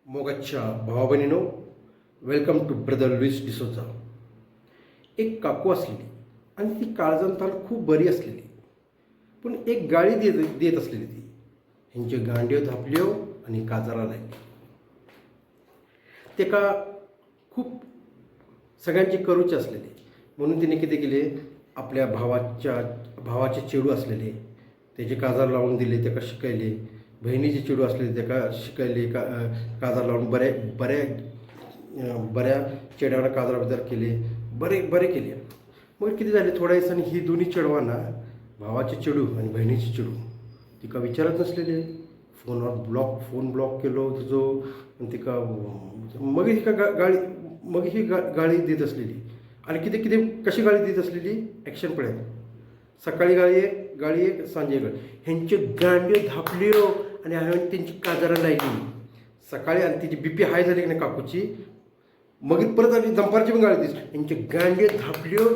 मोगाच्या भावा-बहिणींनो, welcome to brother Louis D'Souza. एक काकू असलेली आणि ती काळजांतान खूप बरी असलेली, पण एक गाळी देत असलेली ती. ह्यांचे गांडे धापल्यो आणि काजारा लागली. ते का खूप सगळ्यांची करूचे असलेले, म्हणून तिने किती केले, आपल्या भावाचे चेडू असलेले त्याचे काजार लावून दिले, त्याका शिकायले. बहिणीचे चेडू असलेले त्याका शिकायले, काजार लावून बऱ्या चेड्यावर काजाराबद्दल केले, बरे केले. मग किती झाले, थोड्या दिवसांनी ही दोन्ही चेडवांना, भावाचे चेडू आणि बहिणीचे चेडू, ती का विचारत नसलेले. फोन ब्लॉक केलो तुझो, आणि ती का मग ही का गाळी देत असलेली. आणि किती कशी गाळी देत असलेली, ॲक्शन पडेल. सकाळी गाळी एक सांजे गाळी. ह्यांचे गांडे धापल्यो आणि त्यांची काजारा लागली. सकाळी आणि तिची बीपी हाय झाली की नाही काकूची, मग परत आणि दंपारची पण गाळी दिसली. यांचे गांडे धापल्यो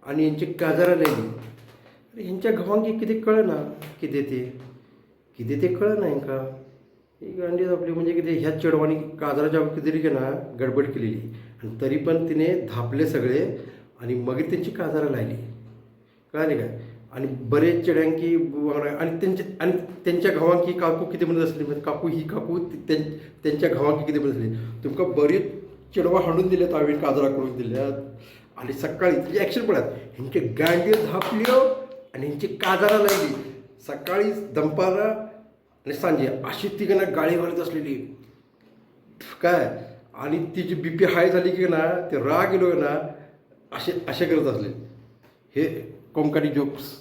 आणि यांची काजारा लागली. अरे ह्यांच्या गव्हांकी किती कळ ना, किती ते कळ नाही का. ही गांडी धापली म्हणजे किती, ह्या चेडवानी काजाराच्या किती की ना गडबड केलेली, आणि तरी पण तिने धापले सगळे आणि मग त्यांची काजारा लागली. कळाले काय. आणि बरेच चेड्यांकी आणि त्यांच्या घावांकी काकू किती म्हणत असली, म्हणजे काकू त्यांच्या घावांकी किती म्हणत असली. तुमका बरेच चेडवा हाणून दिल्यात, आम्ही काजरा करून दिल्यात. आणि सकाळी तिची ॲक्शन पडतात, ह्यांचे गांडे धापल्यो आणि ह्यांची काजारा लागली. सकाळी दंपारा आणि सांजे अशी तिघांना गाळी घालत असलेली काय. आणि तिची बीपी हाय झाली की ना, ते राग गेलो ना, असे करत असले. हे कोंकणी जोक्स.